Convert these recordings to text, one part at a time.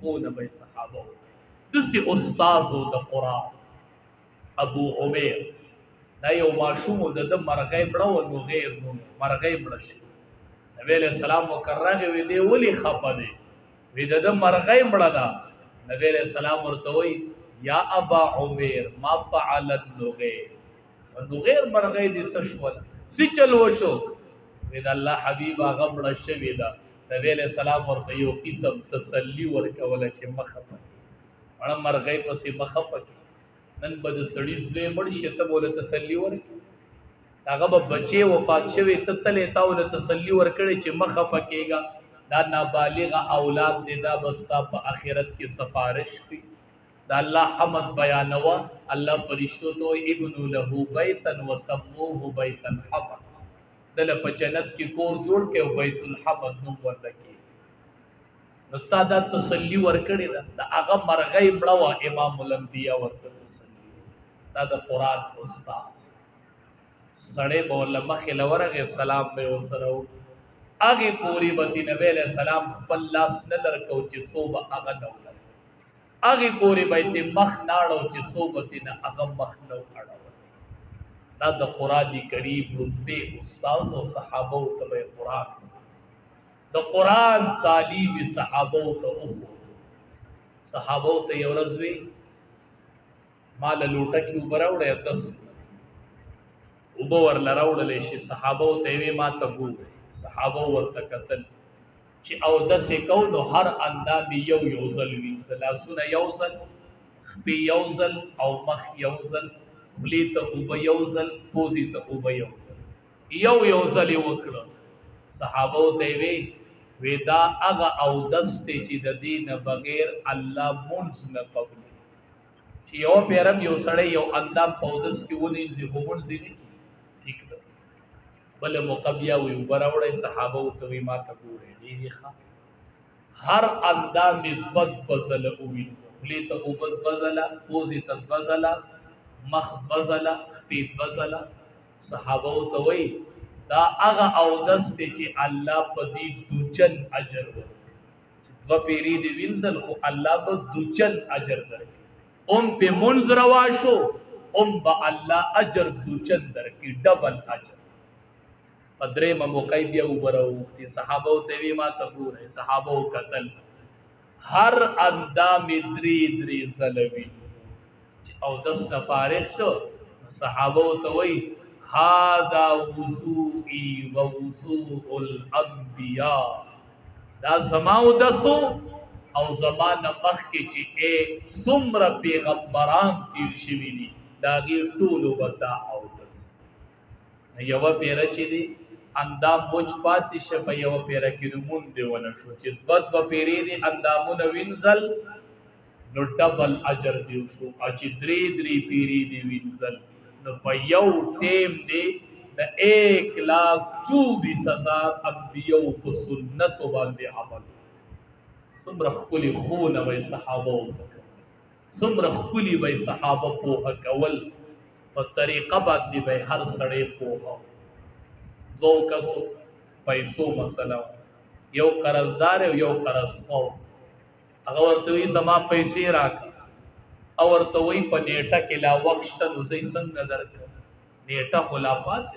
خونه به صحابه دسی استاد د قران ابو عمر دا یو ماشوم د مرغۍ مړو نو غیر نو مرغۍ مړ شي نبی علیہ السلام مکرغه وی دی ولی خپه دی وی د مرغۍ مړه ده نبی علیہ السلام ورته وی یا ابا عمر ما فعل النغیر النغیر مرغۍ دي سشول سی چلو شو وی د الله حبیب هغه مړه شوی ده نبی علیہ السلام ورته یو قسم تسلی ورکول چې مخه مړه مرغۍ پسې مخه نن به د سړي زوی مړ شي ته بوله تسلی ورکړي هغه به بچی وفات شوی ته تلې تا ول تسلی ورکړي چې مخه پکېږه دا نابالغ اولاد دې دا بستا په آخرت کې سفارش کوي دا الله حمد بیانوا الله فرشتو ته ابن له بیتا وسموه بیت الحمد دله په جنت کې کور جوړ کې او بیت الحمد نوم ورکړي نو تا دا تسلی ورکړي دا هغه مرغۍ مړه امام الانبیاء ورته تسلی دا د قران استاد سړی بوله مخې لورغه سلام به وسره اگې پوری بتی نبی علیہ السلام خپل لاس نه درکو چې صوبه هغه نو اگې پوری بیت مخ ناړو چې صوبتی نه هغه مخ نو اړو دا د قران کریم رتبه استاد او صحابه او تبع قران د قران تعلیم صحابه او صحابه ته یو ورځ وی مال لوټه کې وبراوړې 10 وبو ور لراوړلې شي صحابه ته وی ما ته وو صحابه ورته قتل چې او د سکو نو هر اندام یو یو ځل وی سلاسونه یو ځل خپې یو ځل او مخ یو ځل بلیته وب یو ځل پوزي ته وب یو ځل یو ځل وکړه صحابه ته وی دا هغه او دسته چې د دین بغیر الله مونږ نه قبول چې یو پیرم یو سړی یو اندام پودس کې ونی زی وګونځي ٹھیک ده بل مقبیا وی وبراوړی صحابه او توی ما ته ګورې دی ښه هر اندام بد فضل او وی لیته او بد فضل پوزي ته فضل مخ فضل پی فضل صحابه او توی دا هغه او دست چې الله په دې دوچن اجر ورکړي و پیری دی وینځل خو الله په دوچن اجر درکړي په منذ رواشو با الله اجر دوچن درکړي ډبل اجر پدرې موقع بیا وبرو چې صحابه او ته ما ته ګورې صحابه او قتل هر اندام درې زلوي او 10 فارغ شو صحابه او ته وی هذا وضوئي ووضوء الانبیاء دا زماو دسو او زمانه مخ کې چې څومره پیغمبران تیر شوي دي دا غیر ټولو ودا او دس یو پیر چې دي اندام موج پاتې شه په یو پیر کې مون دی ونه شو چې بد په پیری دي اندامونه وینځل نو ډبل اجر دی شو چې درې پیری دي وینځل نو په یو ټیم دی د 1,24,000 انبیاء په سنت باندې عمل څومره خپل خونه وای صحابه څومره خپل وای صحابه په کول په طریقه باندې به هر سړی په دو کسو پیسو مسله یو قرضدار یو قرض خو هغه ورته وی زما پیسې راک او ورته وی په نیټه کې لا وخت شته نو زې څنګه درک نیټه خلافات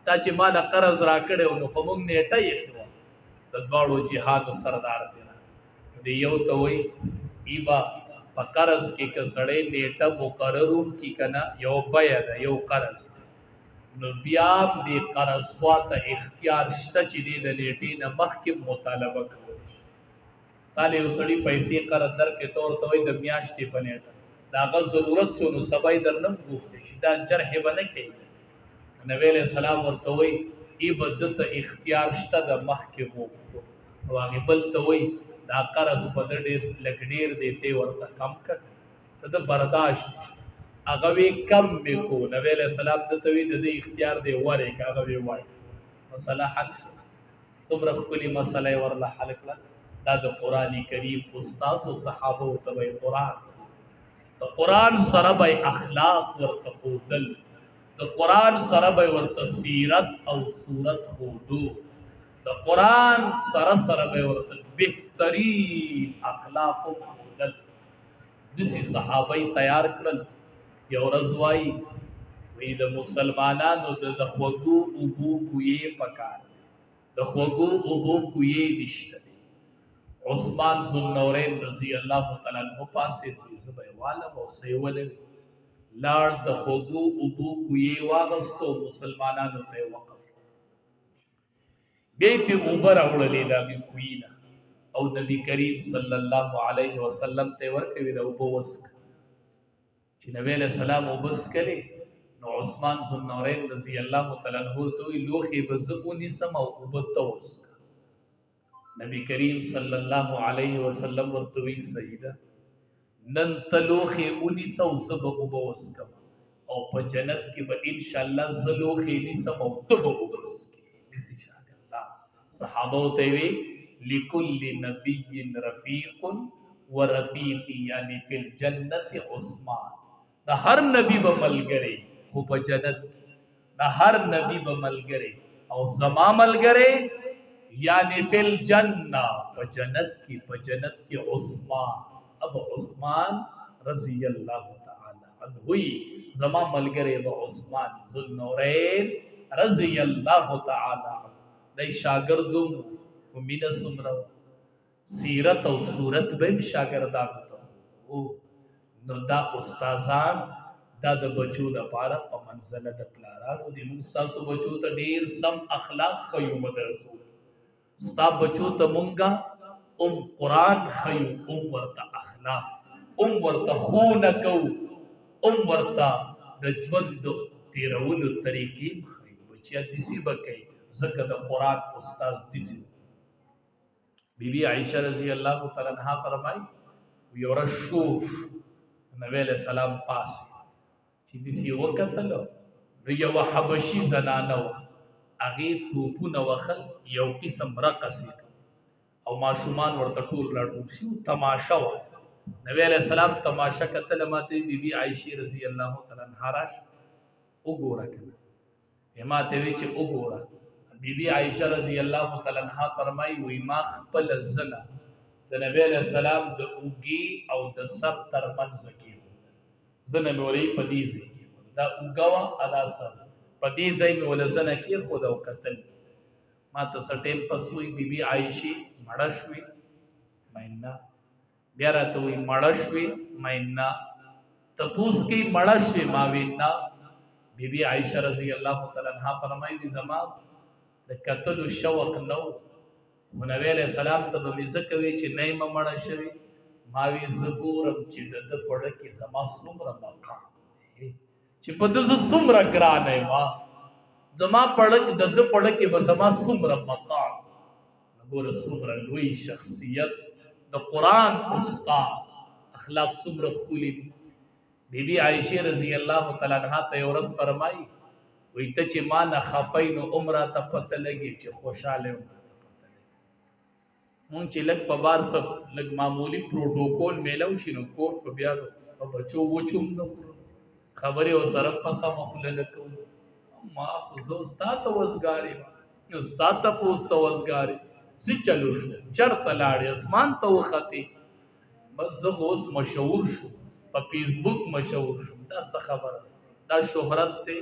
تا چې مال قرض راکړې نو په موږ نیټه یې خو د دواړو جهاد سردار دی یو ته وی ایبا په قرض کې کسړې نیټه مقررو کی کنه یو بیا ده یو قرض نو بیا دې قرض واته اختیار شته چې دې د نیټې نه مخکې مطالبه کوي تاله وسړي پیسې قرض در کې تور ته وي د میاشتې په نیټه داغه ضرورت سو نو سبای درنم غوښتي شي دا جرح بنه کوي نبی له سلام ورته وي ای بدت اختیار شته د مخکې وو او هغه بل ته وي دا قرض په ډېر لګډیر دی ته ورته کم کړ ته د برداشت هغه وی کم میکو نبی له سلام د توی د اختیار دی وره هغه وی وای مسله حل صبر خپل مسله ورله حل کړه دا د قران کریم استاد او صحابه او تبع قران د قران سره به اخلاق ورته خودل د قران سره به ورته سیرت او صورت خودو د قران سره به ورته به بهترین اخلاق خودل دسی صحابه تیار کړل. یو ورځ وایي وی د مسلمانانو د خوږو اوبو کویې پکار د خوږو اوبو کویې نشته. عثمان ذوالنورین رضی الله تعالی عنہ پاسې دوی زبې والم او سیول لاړ د خوږو اوبو کویې واغستو مسلمانانو ته وقف بیت اوبه راوړلې دا کویونه او نبی کریم صلی الله علیه وسلم ته ورکوي د اوبو وسک چې نبی علیہ السلام وبس کړي نو عثمان ذوالنورین رضی الله تعالی عنہ ته لوخي بزقونی سم او وبتوس نبی کریم صلی الله علیه وسلم ورته وی سیدا نن تلوخي اونی سو سب وبوس کم او په جنت کې به ان شاء الله زلوخي ني سم او تب وبوس دسی شاګردا صحابه ته وی لكل نبي رفيق ورفيق یعنی فی الجنت عثمان دا هر نبی به ملګری خو په جنت دا هر نبی به ملګری او زما ملګری یعنی فی الجنہ په جنت کی عثمان اب عثمان رضی اللہ تعالی عنہ زما ملګری به عثمان ذوالنورین رضی اللہ تعالی عنہ دای شاګردوم مینا سمرا سیرت او صورت به شاګردان ته او نو دا استادان دا د بچو د پاره په منزله د پلارانو دي موږ تاسو بچو ته ډیر سم اخلاق خیو مدرسو ستا بچو ته مونږه قرآن خیو ورته اخلاق ورته خونه کو ورته د ژوند تیرولو طریقې خیو بچیا دسی بکې زکه د قرآن استاد دسی بی بی عائشہ رضی اللہ تعالی عنہ فرمائی یورشوف نبی علیہ السلام پاس چې دسی وکتل یو حبشی زنانه اغه توپونه وخل یو قسم رقص او ماشومان ورته ټول راټول شي تماشا و نبی علیہ السلام تماشا کتل ماته بی بی عائشہ رضی اللہ تعالی عنہا راش وګوره کنه ماته وی چې وګوره بی بی عائشہ رضی اللہ تعالی عنہا فرمای وی ما خپل زنا د نبی علیہ السلام د اوګي او د سر ترمنځ کې زنه مولې پدیږي دا اوګوا ادا سر پدې ځای مې ولزنه کې خود او قتل ما ته سټیم پسوي بی بی عائشہ مړشوي ماینا بیا راته وی مړشوي ماینا تپوس کې مړشوي ما وینا بی بی عائشہ رضی اللہ تعالی عنہا فرمایي دي زما د قتل شوق نو نبی علیہ السلام ته به زکوي چې نه مړ شوي ما وی زګورم چې د پړه کې زما څومره مقام چې په دغه څومره ګرانه ما زما پړک د پړه کې به زما څومره مقام وګوره څومره لوی شخصیت د قران استاد اخلاق څومره خولي بی بی عائشہ رضی اللہ تعالی عنہا ته ورس فرمای وی ته چې ما نه خپاین عمره ته پته لګي چې خوشاله مونږ چې لګ په بار سب لګ معمولی پروتوکول میلو شنو کور په بیا په بچو وچوم نو خبره او سره پسه مخله لکو ما خو استاد وزګاری استاد ته پوسټ وزګاری سی چلو چرته لاړې اسمان ته وختي بس زه اوس مشهور شو په فیسبوک مشهور شو دا څه خبره دا شهرت ته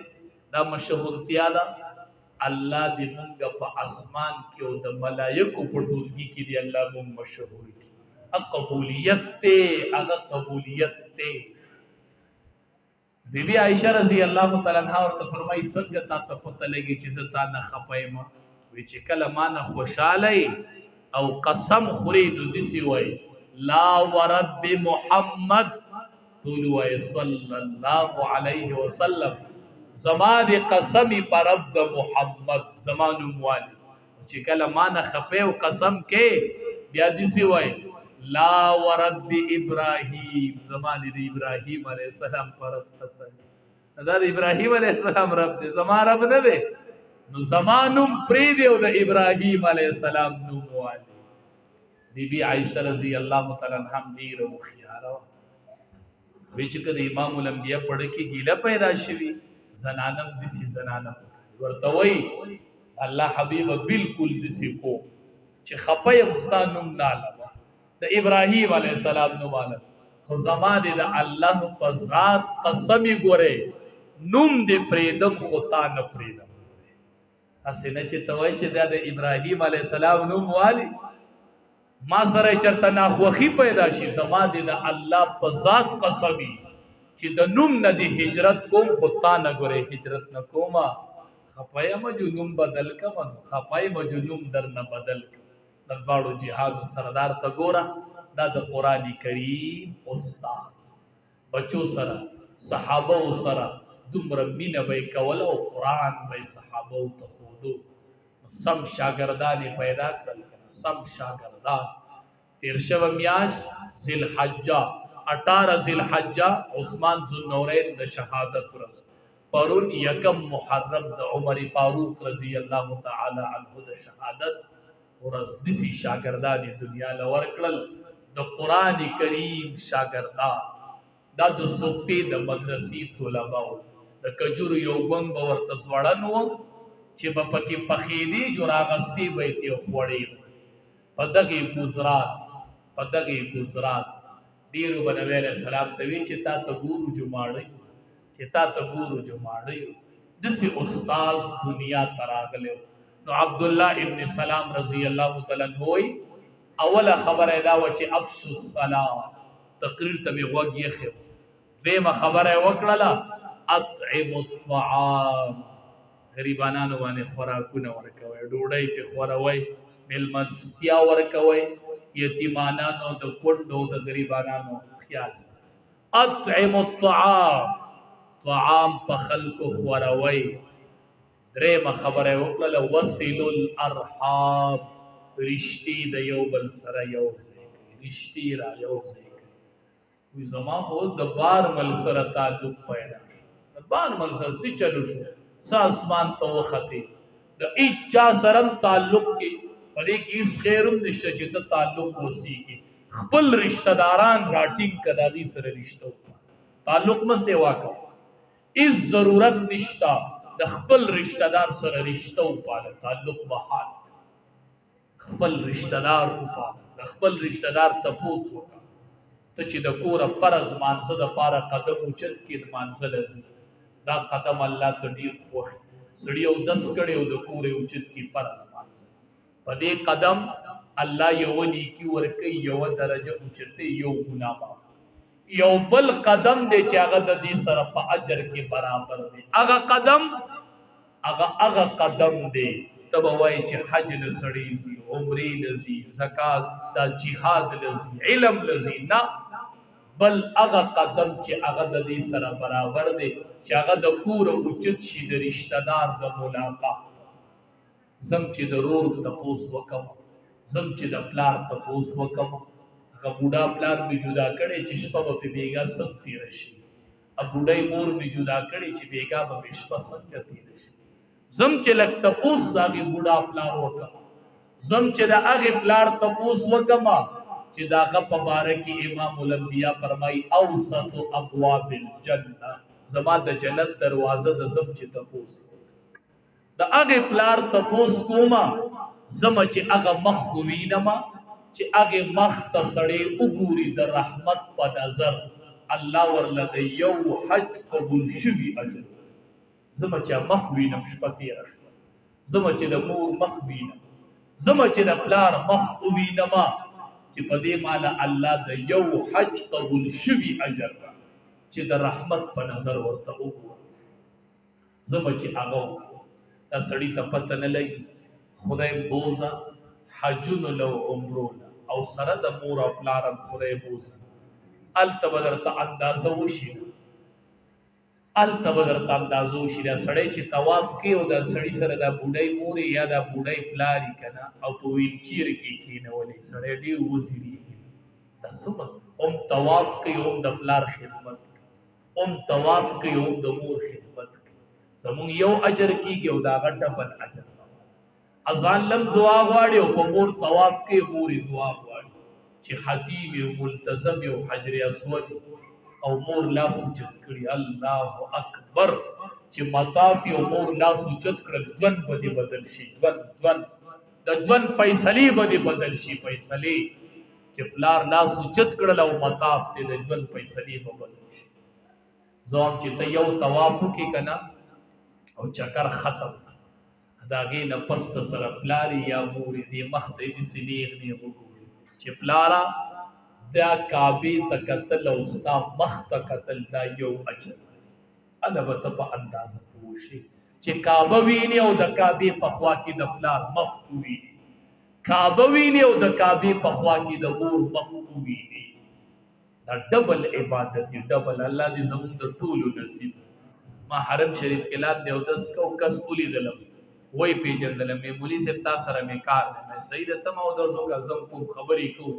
دا مشهورتیا ده الله دې مونږ په اسمان کې او د ملائکو په ټولګي کې دی الله مونږ مشهور کړي قبولیت ته هغه قبولیت ته بی بی عائشہ رضی اللہ تعالی عنہا ورته فرمایي څنګه تا ته پته لګي چې زه تا نه خپایم وی چې کله ما نه خوشاله او قسم خوري د دسی وای لا ورب محمد طول وای صلی الله علیه وسلم زمان قسمی پر رب محمد زمانو موالي چې کله ما نه خپه او قسم کې بیا دسی وای لا ورب ابراهیم زمان دی ابراهیم علیہ السلام پر قسم دا ابراهیم علیہ السلام رب دې زما رب نه دی نو زمانم پری دی او د ابراهیم علیہ السلام نو موالي بی بی عائشہ رضی اللہ تعالی عنہا ډیر مخیاره وچ کده امام الانبیاء پڑھ کې ګیله پیدا شوی زنانم دسی زنانم ورته وای الله حبیب بالکل دسی کو چې خپه مستانم نالما د ابراهیم علیه السلام نوم والا خو زما دې د الله په ذات قسمی ګوره نوم دې پریدم خو تا نه پریدم. اسې نه چې توای چې دا د ابراهیم علیه السلام نوم والی ما سره چرته ناخوخي پیدا شي، زما دې د الله په ذات قسمی چې د نوم نه دی هجرت کوم خو تا نه ګوره هجرت نه کومه. خپایم جو نوم بدل کمن خپایم جو نوم در نه بدل کم. د باړو جهاد سردار ته ګوره دا د قران کریم استاد بچو سره صحابه سره دومره مینه به کول او قران به صحابه ته خودو سم شاګردان پیدا کړل. سم شاګردان تیر شو میاش ذل حجہ 18 ذل حجہ عثمان ذوالنورین د شهادت ورځ پرون یکم محرم د عمر فاروق رضی الله تعالی عنہ د شهادت ورځ دسی شاګردان دنیا لور کړل د قران کریم شاګردان دا د صوفي د مدرسې طلباو د کجور یو ګنګ ورته ځوړنو چې په پکې پخېدي جوړاغستی به تی خوړې پدغه گزرات دیرو بنوی علیہ السلام توی چې تا ته ګورو جماړی دسی استاد دنیا تراغلو. نو عبد الله ابن سلام رضی الله تعالی عنہ اوله خبره دا و چې افشوا الصلاه تقریر ته وګی خو دیمه خبره وکړه اطعم الطعام غریبانو باندې خوراکونه ورکوي ډوډۍ په خوروي ملمستیا ورکوي یتیمانانو د کونډو د غریبانو خیال. اطعم الطعام طعام په خلکو خوروي. درېمه خبره وکړه وصل الارحام رشتي د یو بل سره یو ځای رشتي را یو ځای وي. زما خو د بار مل سره تعلق پیدا د بار مل سره څه چلو شو اسمان ته وختي د اچا سره تعلق کې پدې کې اس خیرم نشته چې ته تعلق وسیږي. خپل رشتہ داران راټینګ کداغي سره رشتہ تعلق مې سیوا کو اس ضرورت نشتا د خپل رشتہ دار سره رشتہ وپاله تعلق بحال خپل رشتہ دار وپاله د خپل رشتہ دار تپوس وکړه ته چې د کور فرض مانزه د پاره قدم اوچت کې مانزه لازم دا قدم الله ته ډیر خوښ سړی او 10 کړي او د کور اوچت کې فرض په دې قدم الله یو نیکی ورکي یو درجه اوچته یو ګناه یو بل قدم دې چې هغه د دې سره په اجر کې برابر دی. هغه قدم دې تب وای چې حج لسړی زی عمرې لزی زکات دا jihad لزی علم لزی نه بل هغه قدم چې هغه د دې سره برابر دی چې هغه د کور اوچت شي د رشتہ دار د ملاقات. زم چې د رور تپوس وکم زم چې د پلار تپوس وکم هغه بوډا پلار می جدا کړي چې شپه په بیګا سم تیر شي ا بوډای مور می جدا کړي چې بیګا په شپه څنګه تیر شي. زم چې لک تپوس داغي بوډا پلار وکم زم چې د هغه پلار تپوس وکم چې داغه په باره کې امام الانبیاء فرمای اوسط ابواب الجنه زما د جنت دروازه د زم چې تپوس د هغه پلار تپوس کوما زما چې هغه مخ وینما چې هغه مخ ته سړی وګوري د رحمت په نظر الله ورله یو حج قبول شوی اجر. زما چې مخ وینم شپتی راشه زما چې د مور مخ وینم زما چې د پلار مخ وینما چې په دې مال الله د یو حج قبول شوی اجر چې د رحمت په نظر ورته وګوري. زما چې هغه دا سړی ته پته نه لګي خدای بوزا حجون لو عمرون او سره د مور او پلارم خدای بوزا التبدرته اندازه وشي التبدرته اندازه وشي دا سړی چې طواف کوي او دا سړی سره دا بوډای مور یا دا بوډای پلاری کنه او په ویل چیر کې کینولې سړی ډیر وزيري دا سمه هم طواف کوي هم د پلار خدمت هم طواف کوي هم د مور خدمت زمون یو اجر کیږي او دا غټه بل اجر اذان لم دعا غواړي او په مور طواف کې موري دعا غواړي چې حتیم او ملتزم او حجر اسود او مور لاس اوچت کړي الله اکبر چې مطاف او مور لاس اوچت کړل ځوان به بدل شي ځوان د ځوان فیصله به بدل شي فیصله چې پلار لاس اوچت کړل او مطاف ته د ژوند فیصلې به بدل شي. زوم چې ته یو طواف وکړې که نه او چکر ختم د هغې نه پس ته سره پلارې یا مورې دې مخ ته یې داسې نیغ نیغ وګورې چې پلاره دا کعبې ته کتل او ستا مخ ته کتل دا یو اجر هله به ته په اندازه پوه شي چې کعبه ویني او د کعبې په خوا کې د پلار مخ وویني، کعبه ویني او د کعبې په خوا کې د مور مخ وویني. دا ډبل عبادت دی، ډبل. الله دې زموږ د ټولو نصیب. ما حرم شریف کې لاندې اودس کو کس ولیدلم وایي پېژندلم مې مولي صاحب تا سره مې کار دی مې صحیح ده ته ما اودس وکړه زه کوم خبرې کوم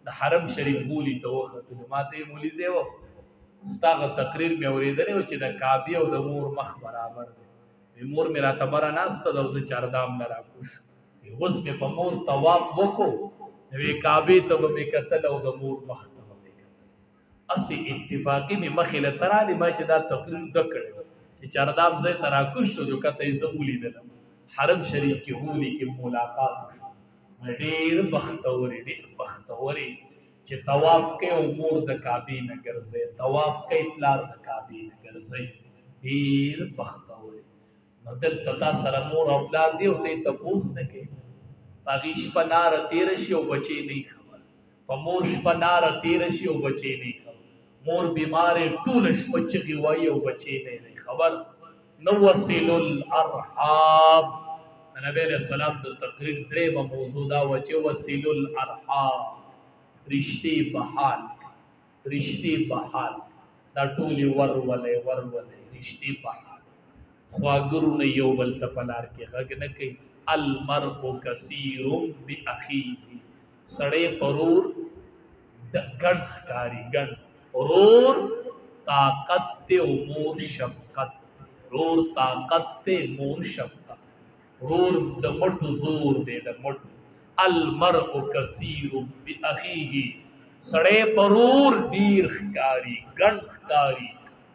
د حرم شریف بولي ته وختلو ما ته یې مولي صاحب ستا هغه تقریر مې اورېدلی و چې د کعبې او د مور مخ برابر دی. مور مې راته بره ناسته ده او زه چاردام نه راکوش اوس مې په مور طواف وکړو نوې کعبې ته به مې کتل او د مور مخ ته به مې کتل. هسې اتفاقي مې مخې له ته رالې ما چې دا تقریر ده کړی چې چاردام ځای ته راکوش شو نو کته یې زه ولیدلم حرم شریف کې هولي کې ملاقات ډېر بختورې چې طواف کوي او مور د کعبې نه ګرځي، طواف کوي پلار د کعبې نه ګرځي، ډېر بختورې. نو دلته تا سره مور او پلار دی او ته یې تپوس نه کوي په هغې شپه ناره تېره شي او بچی نه یې خبر، په مور شپه ناره تېره شي او بچی نه یې خبر، مور بیمارې ټوله شپه چغې وایي او بچی نه یې خبر. نوصل الارحام نبی علیہ السلام د تقریر درېمه موضوع دا وه چې وصل الارحام رشتې بحال دا ټولې ورولئ رشتې بحال. خواږرونه یو بل ته په لار کې غږ نه کوي. المرء کثیر باخیه سړی پرور د ګڼ ښکاري ګڼ ورور طاقت ته او مور شفقت ورور طاقت ته مور شفقت ورور د مټو زور دی د مټو. المرء کثیر باخیه سړی پرور ډیر ښکاري ګڼ ښکاري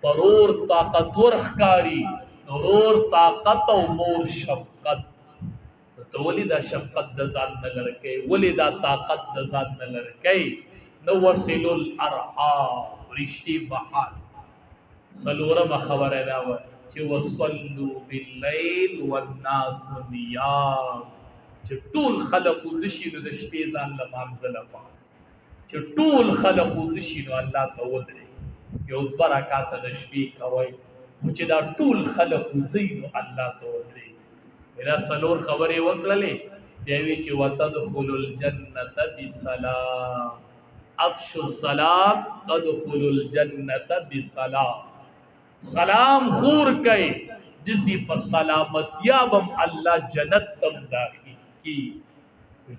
پرور طاقتور ښکاري ورور طاقت او مور شفقت. ته ولې دا شفقت د ځان نه لرې کوې ولې دا طاقت د ځان نه لرې کوې. نوصل الارحام رشتې بحال. څلورمه خبره دا وه چې وصلوا باللیل والناس نیام چې ټول خلق ویده شي نو د شپې ځان لمانځه لپاره چې ټول خلق ویده شي نو الله ته ودرېږئ یو دوه رکعته د شپې کوئ خو چې دا ټول خلق ویده نو الله ته ودرېږئ. دا څلور خبرې وکړلې بیا وی چې وتدخلوا الجنة بسلام افشوا السلام تدخلوا الجنة بسلام. سلام خور کوي دسی په سلامتیا بم الله جنت تم داخل کی.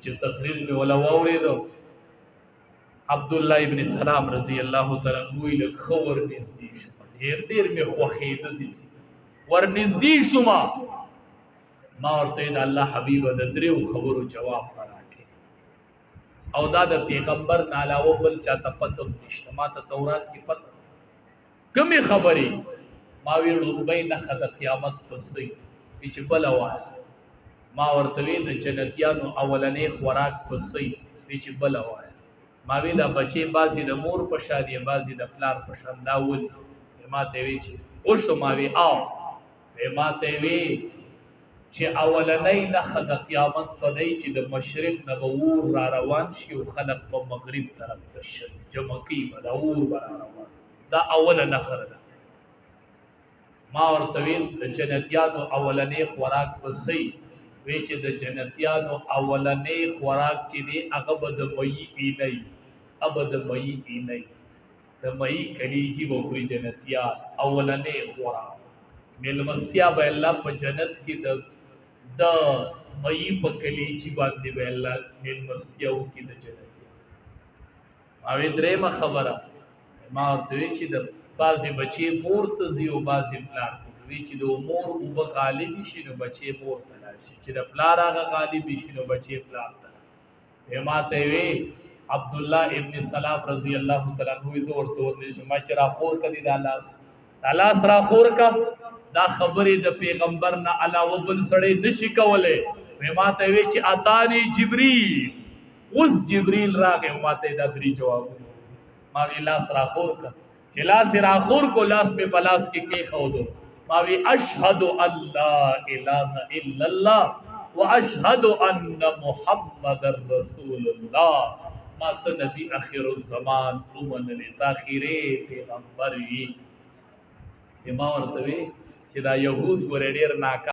چې تقریر میں ولا واوریدو عبدالله ابن سلام رضی الله تعالی عنہ له خبر نږدې شو ډېر مې خوښېده دسی ور نږدې شوم ما ورته د الله حبیب د دریو خبرو جواب راکړي او دا د پیغمبر نه علاوه بل چاته پته نشته. ما ته تورات کې پته کمی خبرې ما وی لومبۍ نښه د قیامت پسې چې بله وایه ما ورته وی د جنتیانو اولنۍ خوراک پسې چې بله وایه ما وی دا بچې بعضې د مور په شان یې بعضې د پلار په شان دا ولي ما ته وی چې اوس ما وی او ما ته وی چې اولنۍ نښه د قیامت په دی چې د مشرق نه به اور را روان شي او خلق په مغرب طرف ته جمع کوي به دا اور به را روان دا اوله نښه ده. ما ورته ویل د جنتیانو اولنۍ خوراک به څه وی چې د جنتیانو اولنۍ خوراک چې دی هغه به د مئی اینۍ د مئی کلیجي به خوري جنتیان اولنۍ خوراک. میلمستیا به الله په جنت کې د مئی په کلیجي باندې به الله میلمستیا وکړي د جنتیان. ما وی درېیمه خبره ما ورته وی چې د بعضې بچې مور ته ځي او بعضې پلار ته ځي وی چې د مور اوبه غالب شي نو بچې مور ته لاړ شي چې د پلار هغه غالب شي نو بچې پلار ته لاړ. ما ته وی عبدالله ابن سلام رضی الله تعالی عنہ زه ورته ورنږدې ما چې راخور کړي دا لاس راخور کا دا خبرې د پیغمبر نه علاوه بل سړی نشي کولی. ما ته وی چې اتانی اوس جبريل راغی او ماته دا درې جوابونه ما وی لاس راخور کا چې لاس راخور کو لاس په پلاس کې خودو ما وی اشهد ان لا اله الا الله واشهد ان محمد رسول الله ما ته نبی اخر الزمان ومن لتاخيره پیغمبر وی ما ورته وی چې دا يهود ګور ډیر ناکام